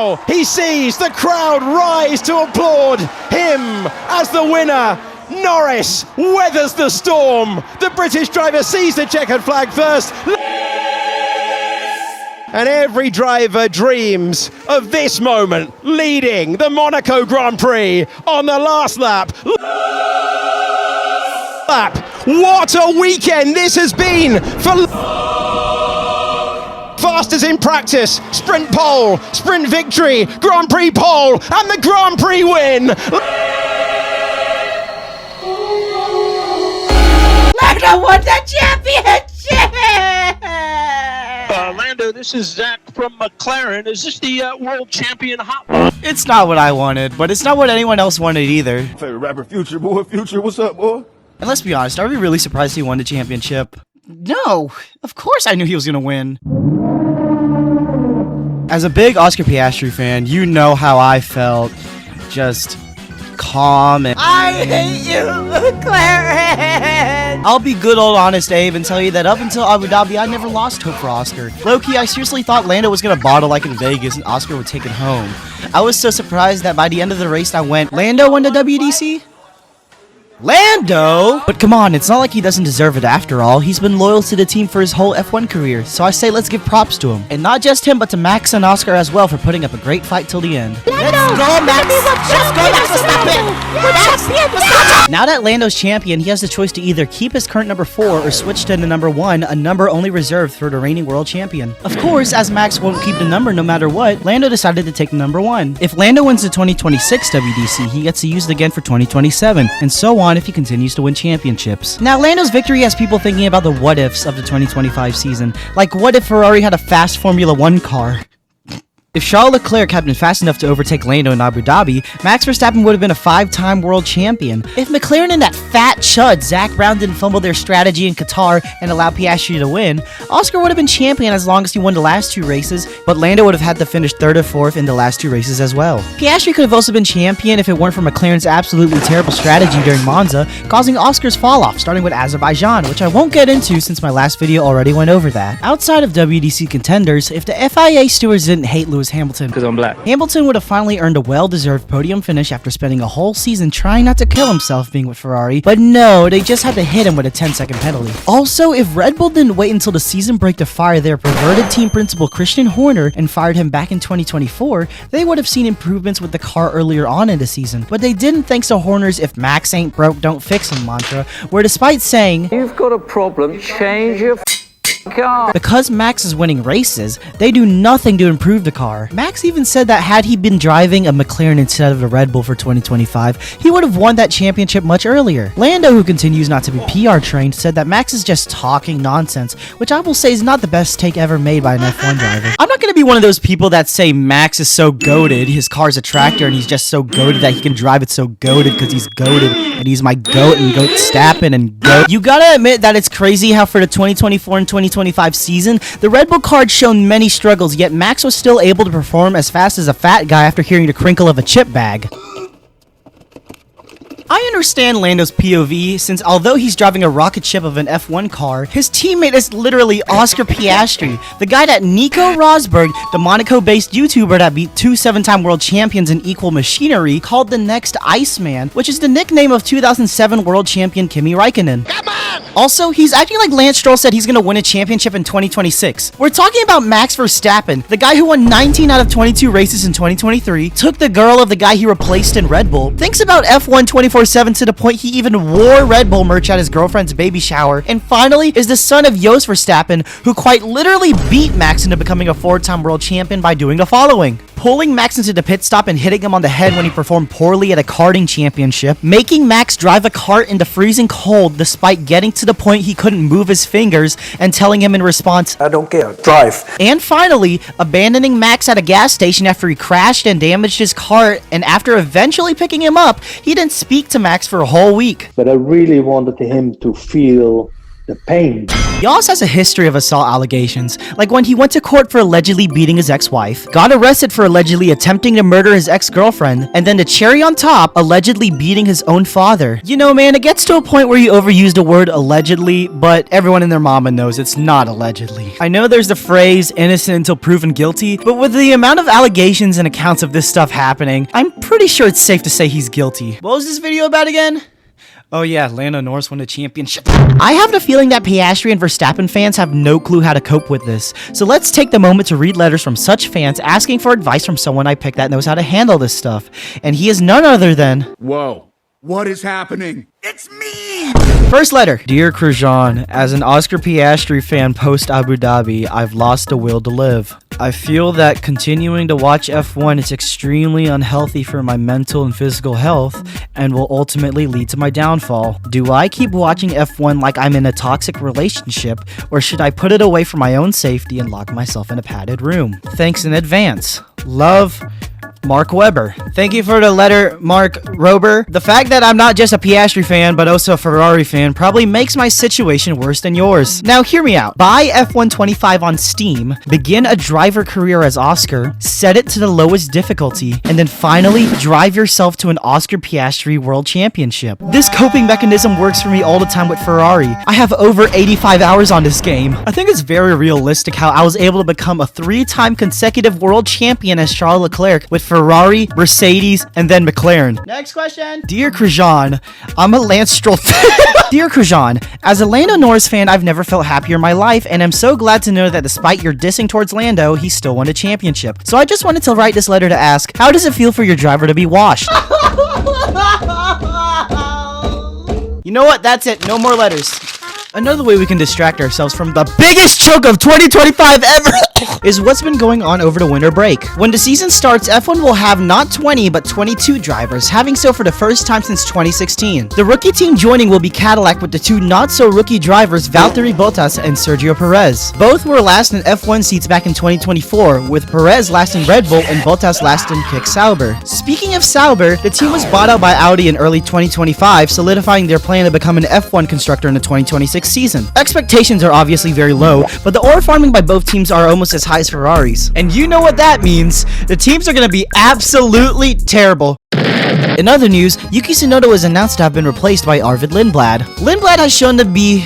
now he sees the crowd rise to applaud him as the winner. Norris weathers the storm. The British driver sees the checkered flag first. And every driver dreams of this moment, leading the Monaco Grand Prix on the last lap. What a weekend this has been for fastest in practice, sprint pole, sprint victory, Grand Prix pole, and the Grand Prix win. Lando won the championship! Lando, this is Zach from McLaren. Is this the world champion hotline? It's not what I wanted, but it's not what anyone else wanted either. Favorite rapper, Future, boy. Future, what's up, boy? And let's be honest, are we really surprised he won the championship? No, of course I knew he was going to win. As a big Oscar Piastri fan, you know how I felt. Just calm and... I hate you, McLaren! I'll be good old honest Abe and tell you that up until Abu Dhabi, I never lost hope for Oscar. Low-key, I seriously thought Lando was going to bottle like in Vegas and Oscar would take it home. I was so surprised that by the end of the race I went, Lando won the WDC? Lando? But come on, it's not like he doesn't deserve it after all. He's been loyal to the team for his whole F1 career, so I say let's give props to him. And not just him, but to Max and Oscar as well for putting up a great fight till the end. Let's go, Max! Let's go, Max Verstappen! Now that Lando's champion, he has the choice to either keep his current number 4 or switch to the number 1, a number only reserved for the reigning world champion. Of course, as Max won't keep the number no matter what, Lando decided to take the number 1. If Lando wins the 2026 WDC, he gets to use it again for 2027, and so on if he continues to win championships. Now, Lando's victory has people thinking about the what-ifs of the 2025 season. Like, what if Ferrari had a fast Formula 1 car? If Charles Leclerc had been fast enough to overtake Lando in Abu Dhabi, Max Verstappen would have been a 5-time world champion. If McLaren and that fat chud Zach Brown didn't fumble their strategy in Qatar and allow Piastri to win, Oscar would have been champion as long as he won the last 2 races, but Lando would have had to finish 3rd or 4th in the last 2 races as well. Piastri could have also been champion if it weren't for McLaren's absolutely terrible strategy during Monza, causing Oscar's fall off, starting with Azerbaijan, which I won't get into since my last video already went over that. Outside of WDC contenders, if the FIA stewards didn't hate Lewis Hamilton, Because I'm black. Hamilton would have finally earned a well-deserved podium finish after spending a whole season trying not to kill himself being with Ferrari, but no, they just had to hit him with a 10-second penalty. Also, if Red Bull didn't wait until the season break to fire their perverted team principal Christian Horner and fired him back in 2024, they would have seen improvements with the car earlier on in the season, but they didn't thanks to Horner's "if Max ain't broke, don't fix him" mantra, where despite saying, "You've got a problem, change your car," because Max is winning races, they do nothing to improve the car. Max even said that had he been driving a McLaren instead of the Red Bull for 2025, he would have won that championship much earlier. Lando, who continues not to be PR trained, said that Max is just talking nonsense, which I will say is not the best take ever made by an F1 driver. I'm not going to be one of those people that say Max is so goated, his car's a tractor, and he's just so goated that he can drive it so goated because he's goated, and he's my goat and goat Stappen and goat. You gotta admit that it's crazy how for the 2024 and 2025 season, the Red Bull car had shown many struggles, yet Max was still able to perform as fast as a fat guy after hearing the crinkle of a chip bag. I understand Lando's POV, since although he's driving a rocket ship of an F1 car, his teammate is literally Oscar Piastri, the guy that Nico Rosberg, the Monaco-based YouTuber that beat 2 7-time world champions in equal machinery, called the next Iceman, which is the nickname of 2007 world champion Kimi Räikkönen. Also, he's acting like Lance Stroll said he's gonna win a championship in 2026. We're talking about Max Verstappen, the guy who won 19 out of 22 races in 2023, took the girl of the guy he replaced in Red Bull, thinks about F1 24/7 to the point he even wore Red Bull merch at his girlfriend's baby shower, and finally is the son of Jos Verstappen, who quite literally beat Max into becoming a 4-time world champion by doing the following: pulling Max into the pit stop and hitting him on the head when he performed poorly at a karting championship, making Max drive a cart in the freezing cold despite getting to the point he couldn't move his fingers and telling him in response, "I don't care, drive." and finally, abandoning Max at a gas station after he crashed and damaged his cart, and after eventually picking him up, he didn't speak to Max for a whole week. But I really wanted him to feel the pain. He also has a history of assault allegations, like when he went to court for allegedly beating his ex-wife, got arrested for allegedly attempting to murder his ex-girlfriend, and then the cherry on top, allegedly beating his own father. You know, man, it gets to a point where you overuse the word allegedly, but everyone and their mama knows it's not allegedly. I know there's the phrase innocent until proven guilty, but with the amount of allegations and accounts of this stuff happening, I'm pretty sure it's safe to say he's guilty. What was this video about again? Oh yeah, Lando Norris won the championship. I have the feeling that Piastri and Verstappen fans have no clue how to cope with this. So let's take the moment to read letters from such fans asking for advice from someone I picked that knows how to handle this stuff. And he is none other than... Whoa. What is happening? It's me! First letter. Dear Krujaan, as an Oscar Piastri fan post Abu Dhabi, I've lost the will to live. I feel that continuing to watch F1 is extremely unhealthy for my mental and physical health and will ultimately lead to my downfall. Do I keep watching F1 like I'm in a toxic relationship, or should I put it away for my own safety and lock myself in a padded room? Thanks in advance. Love, Mark Webber. Thank you for the letter, Mark Rober. The fact that I'm not just a Piastri fan, but also a Ferrari fan probably makes my situation worse than yours. Now, hear me out. Buy F1 25 on Steam, begin a driver career as Oscar, set it to the lowest difficulty, and then finally drive yourself to an Oscar Piastri World Championship. This coping mechanism works for me all the time with Ferrari. I have over 85 hours on this game. I think it's very realistic how I was able to become a 3-time consecutive world champion as Charles Leclerc with Ferrari, Mercedes, and then McLaren. Next question. Dear Krujaan, I'm a Lance Stroll Dear Krujaan, as a Lando Norris fan, I've never felt happier in my life, and I'm so glad to know that despite your dissing towards Lando, he still won a championship. So I just wanted to write this letter to ask, how does it feel for your driver to be washed? You know what? That's it. No more letters. Another way we can distract ourselves from the biggest choke of 2025 ever is what's been going on over the winter break. When the season starts, F1 will have not 20 but 22 drivers, having so for the first time since 2016. The rookie team joining will be Cadillac with the 2 not-so-rookie drivers Valtteri Bottas and Sergio Perez. Both were last in F1 seats back in 2024, with Perez last in Red Bull and Bottas last in Kick Sauber. Speaking of Sauber, the team was bought out by Audi in early 2025, solidifying their plan to become an F1 constructor in the 2026 season. Expectations are obviously very low, but the ore farming by both teams are almost as high as Ferrari's. And you know what that means. The teams are going to be absolutely terrible. In other news, Yuki Tsunoda was announced to have been replaced by Arvid Lindblad. Lindblad has shown to be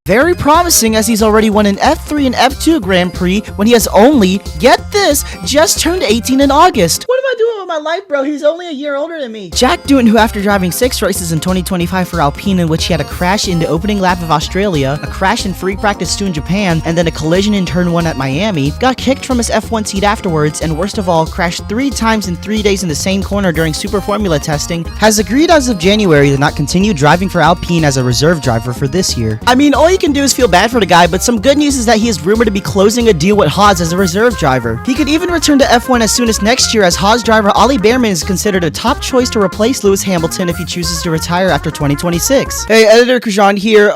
very promising, as he's already won an F3 and F2 Grand Prix when he has only, get this, just turned 18 in August. What am I doing with my life, bro? He's only a year older than me. Jack Doohan, who after driving 6 races in 2025 for Alpine, in which he had a crash in the opening lap of Australia, a crash in free practice 2 in Japan, and then a collision in turn 1 at Miami, got kicked from his F1 seat afterwards, and worst of all, crashed 3 times in 3 days in the same corner during Super Formula testing, has agreed as of January to not continue driving for Alpine as a reserve driver for this year. I mean, all you can do is feel bad for the guy, but some good news is that he is rumored to be closing a deal with Haas as a reserve driver. He could even return to F1 as soon as next year, as Haas driver Ollie Bearman is considered a top choice to replace Lewis Hamilton if he chooses to retire after 2026. Hey, editor Krujaan here.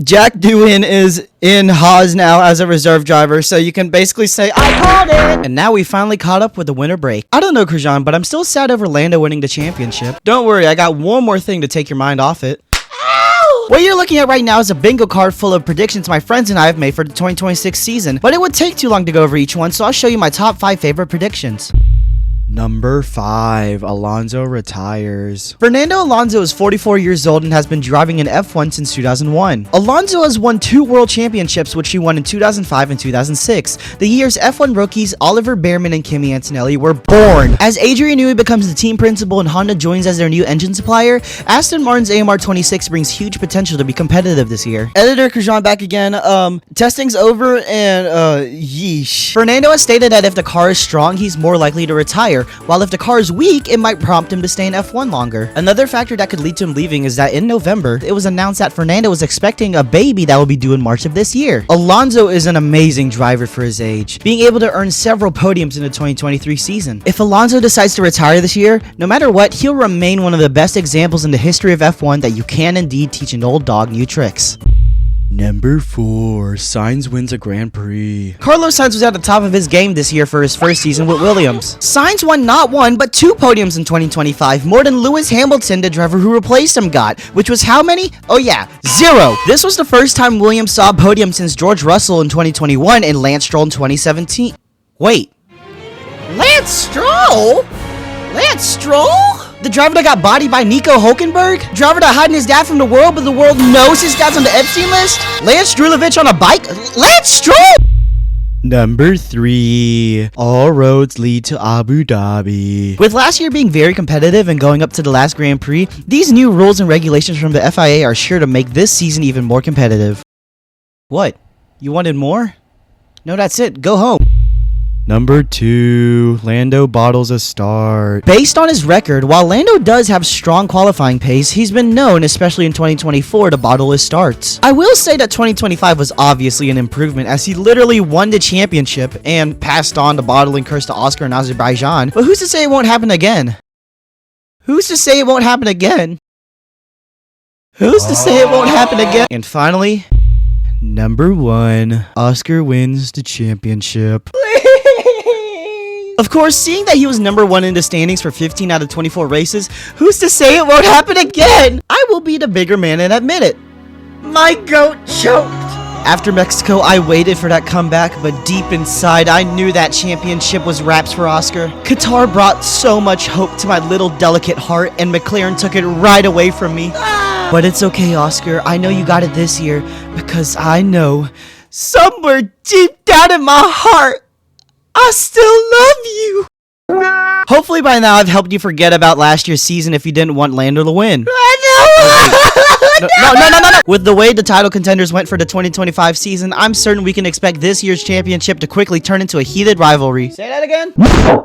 Jack Doohan is in Haas now as a reserve driver, so you can basically say, I called it! And now we finally caught up with the winter break. I don't know, Krujaan, but I'm still sad over Lando winning the championship. Don't worry, I got one more thing to take your mind off it. What you're looking at right now is a bingo card full of predictions my friends and I have made for the 2026 season, but it would take too long to go over each one, so I'll show you my top 5 favorite predictions. Number 5, Alonso retires. Fernando Alonso is 44 years old and has been driving in F1 since 2001. Alonso has won 2 world championships, which he won in 2005 and 2006. The year's F1 rookies Oliver Bearman and Kimi Antonelli were born. As Adrian Newey becomes the team principal and Honda joins as their new engine supplier, Aston Martin's AMR 26 brings huge potential to be competitive this year. Editor Krujaan back again. Testing's over and yeesh. Fernando has stated that if the car is strong, he's more likely to retire, while if the car is weak, it might prompt him to stay in F1 longer. Another factor that could lead to him leaving is that in November, it was announced that Fernando was expecting a baby that will be due in March of this year. Alonso is an amazing driver for his age, being able to earn several podiums in the 2023 season. If Alonso decides to retire this year, no matter what, he'll remain one of the best examples in the history of F1 that you can indeed teach an old dog new tricks. Number 4, Sainz wins a Grand Prix. Carlos Sainz was at the top of his game this year for his first season with Williams. Sainz won not 1, but 2 podiums in 2025, more than Lewis Hamilton, the driver who replaced him, got, which was how many? Oh yeah, 0. This was the first time Williams saw a podium since George Russell in 2021 and Lance Stroll in 2017. Wait, Lance Stroll? Lance Stroll? The driver that got bodied by Nico Hulkenberg? Driver that hiding his dad from the world, but the world knows his dad's on the Epstein list? Lance Strulovich on a bike? Lance Stroll? Number 3. All roads lead to Abu Dhabi. With last year being very competitive and going up to the last Grand Prix, these new rules and regulations from the FIA are sure to make this season even more competitive. What? You wanted more? No, that's it. Go home. Number 2, Lando bottles a start. Based on his record, while Lando does have strong qualifying pace, he's been known, especially in 2024, to bottle his starts. I will say that 2025 was obviously an improvement, as he literally won the championship and passed on the bottling curse to Oscar in Azerbaijan, but who's to say it won't happen again? Who's to say it won't happen again? Who's to say it won't happen again? And finally, number 1, Oscar wins the championship. Of course, seeing that he was number 1 in the standings for 15 out of 24 races, who's to say it won't happen again? I will be the bigger man and admit it. My goat choked. After Mexico, I waited for that comeback, but deep inside, I knew that championship was wraps for Oscar. Qatar brought so much hope to my little delicate heart, and McLaren took it right away from me. But it's okay, Oscar. I know you got it this year, because I know, somewhere deep down in my heart, I still love you. Hopefully by now I've helped you forget about last year's season if you didn't want Lando to win. No. With the way the title contenders went for the 2025 season, I'm certain we can expect this year's championship to quickly turn into a heated rivalry. Say that again?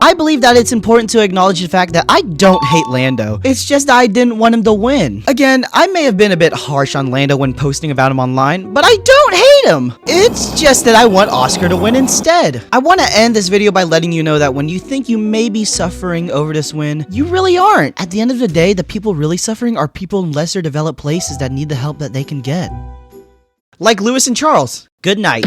I believe that it's important to acknowledge the fact that I don't hate Lando. It's just that I didn't want him to win. Again, I may have been a bit harsh on Lando when posting about him online, but I don't hate him. It's just that I want Oscar to win instead. I want to end this video by letting you know that when you think you may be suffering over this win, you really aren't. At the end of the day, the people really suffering are people in lesser developed places that need the help that they can get. Like Lewis and Charles. Good night.